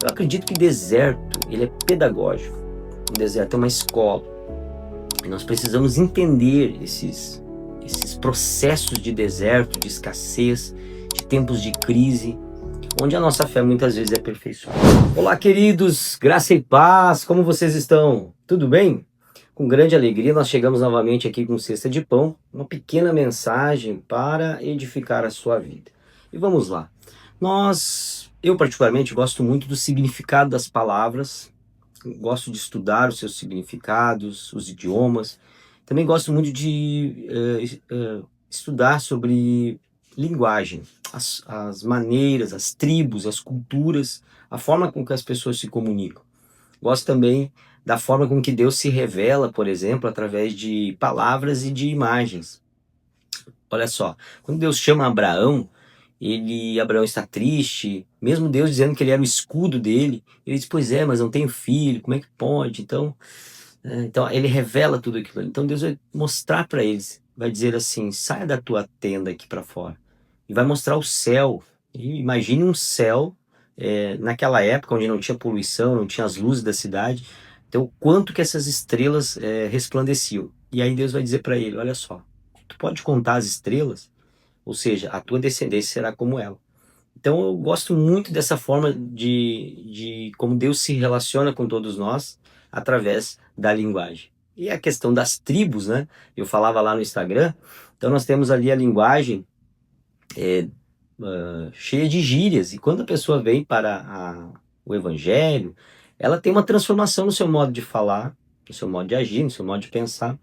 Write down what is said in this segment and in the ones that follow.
Eu acredito que deserto, ele é pedagógico. O deserto é uma escola. E nós precisamos entender esses processos de deserto, de escassez, de tempos de crise, onde a nossa fé muitas vezes é aperfeiçoada. Olá, queridos, graça e paz, como vocês estão? Tudo bem? Com grande alegria, nós chegamos novamente aqui com Cesta de Pão, uma pequena mensagem para edificar a sua vida. E vamos lá. Eu particularmente gosto muito do significado das palavras, gosto de estudar os seus significados, os idiomas. Também gosto muito de estudar sobre linguagem, as maneiras, as tribos, as culturas, a forma com que as pessoas se comunicam. Gosto também da forma com que Deus se revela, por exemplo, através de palavras e de imagens. Olha só, quando Deus chama Abraão, Abraão está triste, mesmo Deus dizendo que ele era o escudo dele, ele diz, pois é, mas não tenho filho, como é que pode? Então ele revela tudo aquilo. Então Deus vai mostrar para eles, vai dizer assim, saia da tua tenda aqui para fora, e vai mostrar o céu. E imagine um céu, naquela época onde não tinha poluição, não tinha as luzes da cidade, então o quanto que essas estrelas resplandeciam. E aí Deus vai dizer para ele, olha só, tu pode contar as estrelas? Ou seja, a tua descendência será como ela. Então eu gosto muito dessa forma de como Deus se relaciona com todos nós através da linguagem. E a questão das tribos, né? Eu falava lá no Instagram, então nós temos ali a linguagem cheia de gírias, e quando a pessoa vem para o Evangelho, ela tem uma transformação no seu modo de falar, no seu modo de agir, no seu modo de pensar.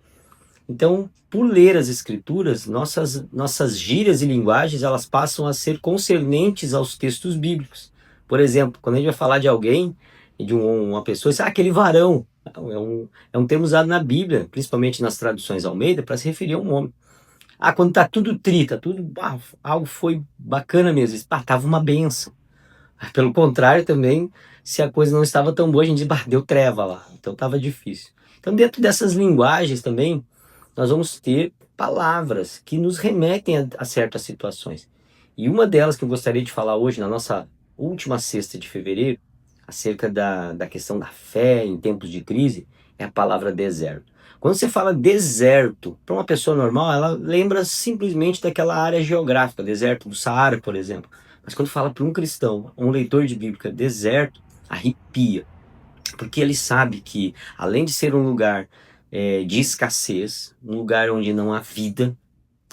Então, por ler as escrituras, nossas gírias e linguagens, elas passam a ser concernentes aos textos bíblicos. Por exemplo, quando a gente vai falar de alguém, de uma pessoa, diz, aquele varão, é um termo usado na Bíblia, principalmente nas traduções Almeida, para se referir a um homem. Quando tá tudo tá tudo, algo foi bacana mesmo, tava uma benção. Pelo contrário também, se a coisa não estava tão boa, a gente diz, deu treva lá, então estava difícil. Então, dentro dessas linguagens também, nós vamos ter palavras que nos remetem a certas situações. E uma delas que eu gostaria de falar hoje, na nossa última sexta de fevereiro, acerca da questão da fé em tempos de crise, é a palavra deserto. Quando você fala deserto, para uma pessoa normal, ela lembra simplesmente daquela área geográfica, deserto do Saara, por exemplo. Mas quando fala para um cristão, um leitor de Bíblia, deserto, arrepia. Porque ele sabe que, além de ser um lugar de escassez, um lugar onde não há vida,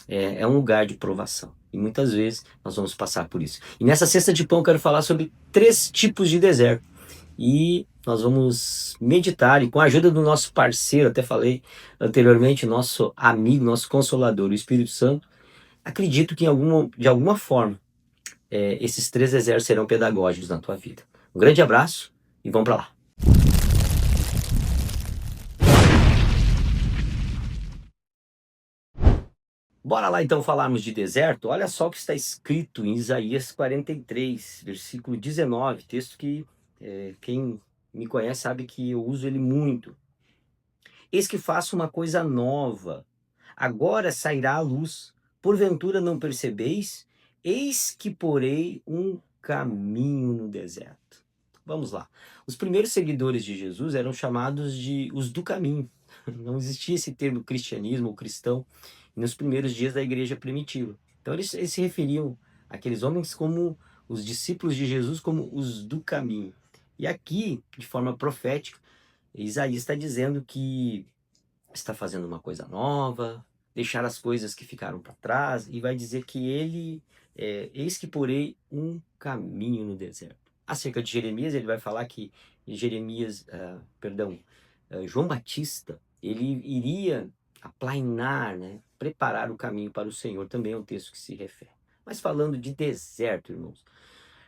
é um lugar de provação. E muitas vezes nós vamos passar por isso. E nessa cesta de pão eu quero falar sobre 3 tipos de deserto. E nós vamos meditar, e com a ajuda do nosso parceiro, até falei anteriormente, nosso amigo, nosso consolador, o Espírito Santo, acredito que de alguma forma esses 3 desertos serão pedagógicos na tua vida. Um grande abraço e vamos para lá. Bora lá então falarmos de deserto? Olha só o que está escrito em Isaías 43, versículo 19, texto que quem me conhece sabe que eu uso ele muito. Eis que faço uma coisa nova, agora sairá a luz, porventura não percebeis? Eis que porei um caminho no deserto. Vamos lá. Os primeiros seguidores de Jesus eram chamados de os do caminho. Não existia esse termo cristianismo ou cristão nos primeiros dias da igreja primitiva. Então eles se referiam àqueles homens como os discípulos de Jesus, como os do caminho. E aqui, de forma profética, Isaías está dizendo que está fazendo uma coisa nova, deixar as coisas que ficaram para trás, e vai dizer que eis que porei um caminho no deserto. Acerca de Jeremias, ele vai falar que João Batista, ele iria aplainar, né, preparar o caminho para o Senhor, também é um texto que se refere. Mas falando de deserto, irmãos,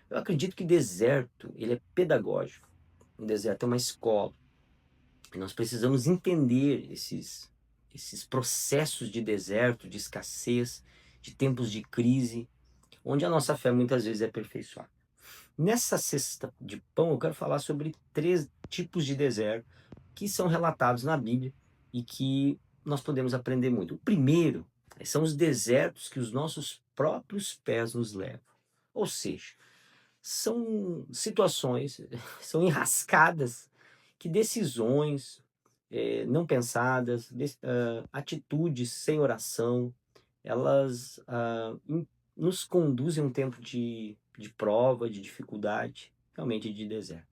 eu acredito que deserto, ele é pedagógico. Um deserto é uma escola. E nós precisamos entender esses processos de deserto, de escassez, de tempos de crise, onde a nossa fé muitas vezes é aperfeiçoada. Nessa cesta de pão, eu quero falar sobre 3 tipos de deserto que são relatados na Bíblia e que nós podemos aprender muito. O primeiro são os desertos que os nossos próprios pés nos levam. Ou seja, são situações, são enrascadas que decisões não pensadas, atitudes sem oração, elas nos conduzem a um tempo de prova, de dificuldade, realmente de deserto.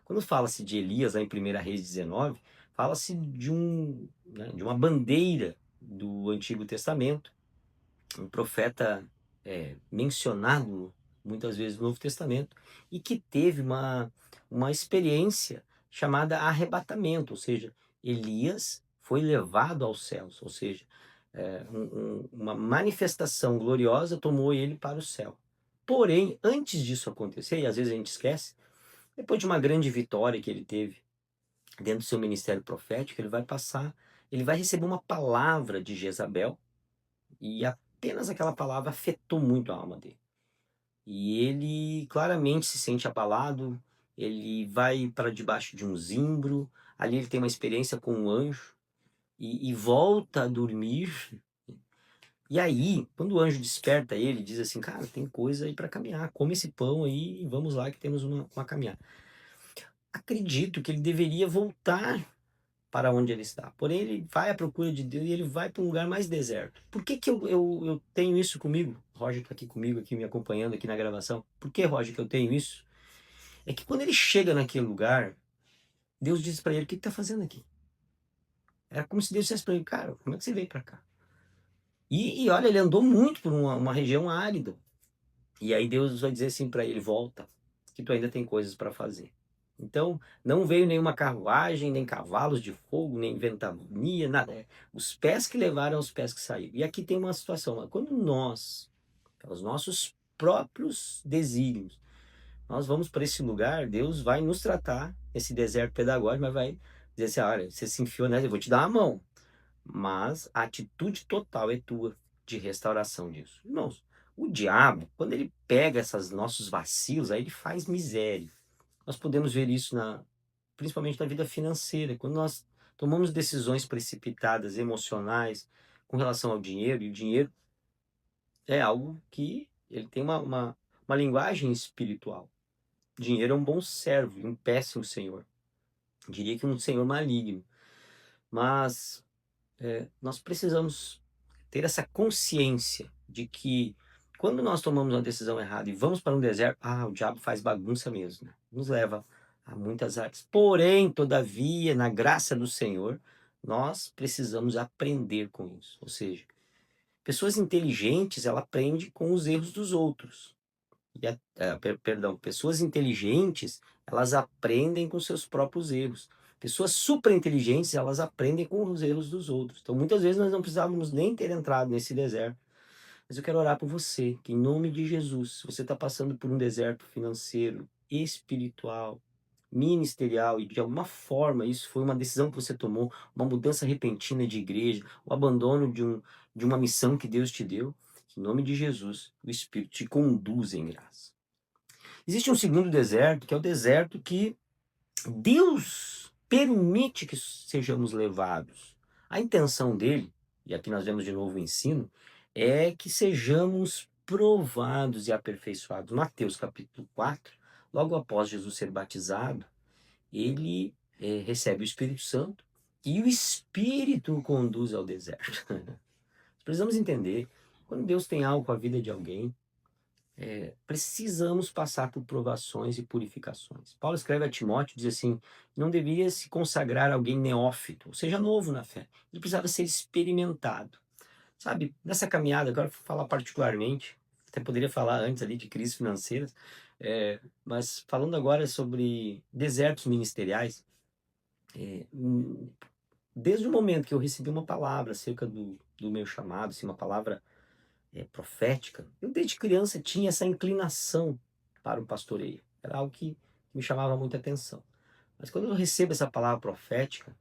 Quando fala-se de Elias, lá em 1 Reis 19, fala-se de uma bandeira do Antigo Testamento, um profeta mencionado muitas vezes no Novo Testamento, e que teve uma experiência chamada arrebatamento, ou seja, Elias foi levado aos céus, ou seja, uma manifestação gloriosa tomou ele para o céu. Porém, antes disso acontecer, e às vezes a gente esquece, depois de uma grande vitória que ele teve dentro do seu ministério profético, ele vai receber uma palavra de Jezabel, e apenas aquela palavra afetou muito a alma dele. E ele claramente se sente abalado, ele vai para debaixo de um zimbro, ali ele tem uma experiência com um anjo, e volta a dormir. E aí, quando o anjo desperta ele, diz assim: cara, tem coisa aí para caminhar, come esse pão aí e vamos lá que temos uma caminhada. Acredito que ele deveria voltar para onde ele está. Porém, ele vai à procura de Deus e ele vai para um lugar mais deserto. Por que que eu tenho isso comigo? Roger está aqui comigo, aqui me acompanhando aqui na gravação. Por que, Roger, que eu tenho isso? É que quando ele chega naquele lugar, Deus diz para ele: o que está fazendo aqui? Era como se Deus dissesse para ele: cara, como é que você veio para cá? E olha, ele andou muito por uma região árida. E aí Deus vai dizer assim para ele: volta, que tu ainda tem coisas para fazer. Então, não veio nenhuma carruagem, nem cavalos de fogo, nem ventania, nada. Os pés que levaram, os pés que saíram. E aqui tem uma situação: quando nós, pelos nossos próprios desígnios, nós vamos para esse lugar, Deus vai nos tratar, esse deserto pedagógico, mas vai dizer assim: olha, você se enfiou nessa, eu vou te dar uma mão. Mas a atitude total é tua de restauração disso. Irmãos, o diabo, quando ele pega esses nossos vacilos, aí ele faz miséria. Nós podemos ver isso principalmente na vida financeira, quando nós tomamos decisões precipitadas, emocionais, com relação ao dinheiro, e o dinheiro é algo que ele tem uma linguagem espiritual. Dinheiro é um bom servo e um péssimo senhor. Eu diria que um senhor maligno. Mas nós precisamos ter essa consciência de que quando nós tomamos uma decisão errada e vamos para um deserto, o diabo faz bagunça mesmo, né? Nos leva a muitas áreas. Porém, todavia, na graça do Senhor, nós precisamos aprender com isso. Ou seja, pessoas inteligentes, ela aprende com os erros dos outros. Perdão, pessoas inteligentes, elas aprendem com seus próprios erros. Pessoas super inteligentes, elas aprendem com os erros dos outros. Então, muitas vezes nós não precisávamos nem ter entrado nesse deserto. Mas eu quero orar por você, que em nome de Jesus, se você está passando por um deserto financeiro, espiritual, ministerial, e de alguma forma isso foi uma decisão que você tomou, uma mudança repentina de igreja, o abandono de uma missão que Deus te deu, que em nome de Jesus, o Espírito te conduz em graça. Existe um segundo deserto, que é o deserto que Deus permite que sejamos levados. A intenção dele, e aqui nós vemos de novo o ensino, é que sejamos provados e aperfeiçoados. Mateus capítulo 4, logo após Jesus ser batizado, ele recebe o Espírito Santo e o Espírito o conduz ao deserto. Precisamos entender, quando Deus tem algo com a vida de alguém, precisamos passar por provações e purificações. Paulo escreve a Timóteo, diz assim: não deveria se consagrar alguém neófito, ou seja, novo na fé. Ele precisava ser experimentado. Sabe, nessa caminhada, agora vou falar particularmente, até poderia falar antes ali de crises financeiras, mas falando agora sobre desertos ministeriais, desde o momento que eu recebi uma palavra acerca do meu chamado, assim, uma palavra profética, eu desde criança tinha essa inclinação para o pastoreio. Era algo que me chamava muita atenção. Mas quando eu recebo essa palavra profética,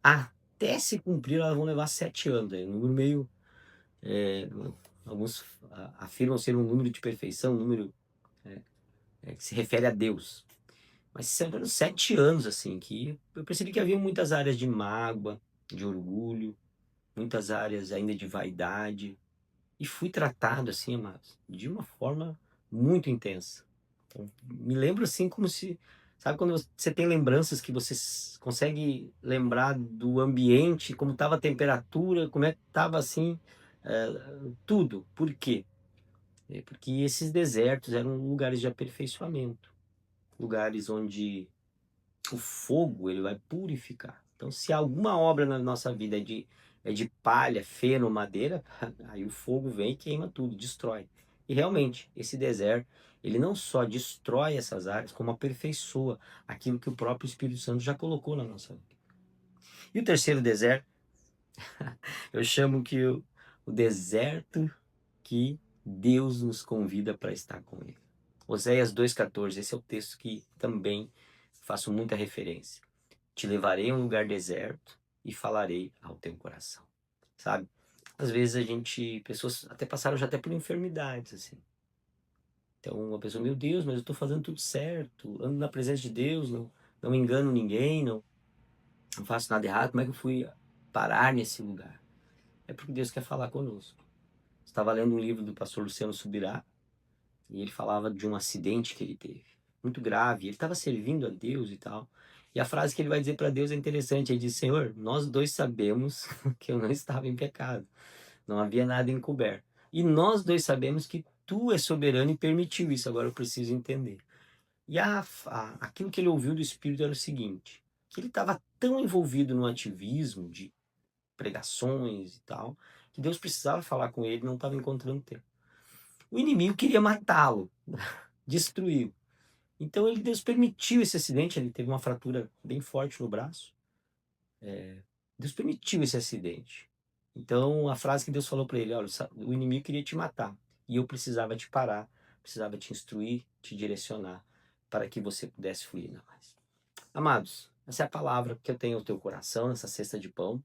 até se cumprir, elas vão levar 7 anos. É um número meio... alguns afirmam ser um número de perfeição, um número que se refere a Deus. Mas são 7 anos, assim, que eu percebi que havia muitas áreas de mágoa, de orgulho, muitas áreas ainda de vaidade. E fui tratado, assim, amados, de uma forma muito intensa. Então, me lembro assim como se, sabe quando você tem lembranças que você consegue lembrar do ambiente, como estava a temperatura, como é que estava assim, tudo. Por quê? Porque esses desertos eram lugares de aperfeiçoamento, lugares onde o fogo ele vai purificar. Então, se alguma obra na nossa vida é de palha, feno, madeira, aí o fogo vem e queima tudo, destrói. E realmente, esse deserto, ele não só destrói essas áreas, como aperfeiçoa aquilo que o próprio Espírito Santo já colocou na nossa vida. E o terceiro deserto, eu chamo que o deserto que Deus nos convida para estar com Ele. Oséias 2,14, esse é o texto que também faço muita referência. Te levarei a um lugar deserto e falarei ao teu coração. Sabe? Às vezes pessoas até passaram já até por enfermidades, assim. Então, uma pessoa, meu Deus, mas eu estou fazendo tudo certo, ando na presença de Deus, não engano ninguém, não faço nada errado, como é que eu fui parar nesse lugar? É porque Deus quer falar conosco. Estava lendo um livro do pastor Luciano Subirá, e ele falava de um acidente que ele teve, muito grave. Ele estava servindo a Deus e tal. E a frase que ele vai dizer para Deus é interessante. Ele diz: Senhor, nós dois sabemos que eu não estava em pecado, não havia nada encoberto. E nós dois sabemos que tu és soberano e permitiu isso. Agora eu preciso entender. E aquilo que ele ouviu do Espírito era o seguinte: que ele estava tão envolvido no ativismo de pregações e tal, que Deus precisava falar com ele, não estava encontrando tempo. O inimigo queria matá-lo, destruí-lo. Então Deus permitiu esse acidente, ele teve uma fratura bem forte no braço. Deus permitiu esse acidente. Então a frase que Deus falou para ele: olha, o inimigo queria te matar e eu precisava te parar, precisava te instruir, te direcionar para que você pudesse fluir na paz. Amados, essa é a palavra que eu tenho no teu coração, nessa cesta de pão.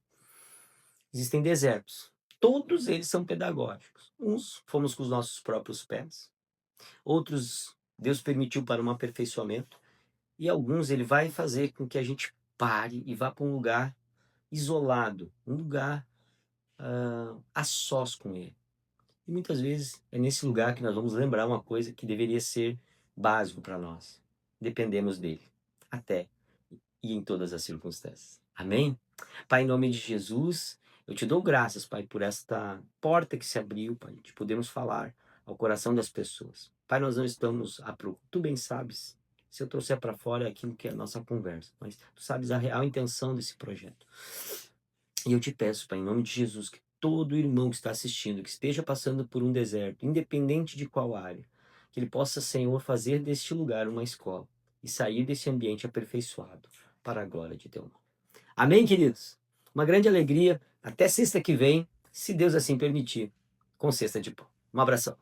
Existem desertos. Todos eles são pedagógicos. Uns fomos com os nossos próprios pés, outros Deus permitiu para um aperfeiçoamento, e alguns ele vai fazer com que a gente pare e vá para um lugar isolado, um lugar a sós com ele. E muitas vezes é nesse lugar que nós vamos lembrar uma coisa que deveria ser básico para nós. Dependemos dele, até e em todas as circunstâncias. Amém? Pai, em nome de Jesus, eu te dou graças, Pai, por esta porta que se abriu, Pai, de podermos falar ao coração das pessoas. Pai, nós não estamos a procura. Tu bem sabes, se eu trouxer para fora aquilo que é a nossa conversa, mas tu sabes a real intenção desse projeto. E eu te peço, Pai, em nome de Jesus, que todo irmão que está assistindo, que esteja passando por um deserto, independente de qual área, que ele possa, Senhor, fazer deste lugar uma escola e sair desse ambiente aperfeiçoado para a glória de teu nome. Amém, queridos? Uma grande alegria. Até sexta que vem, se Deus assim permitir, com cesta de pão. Um abração.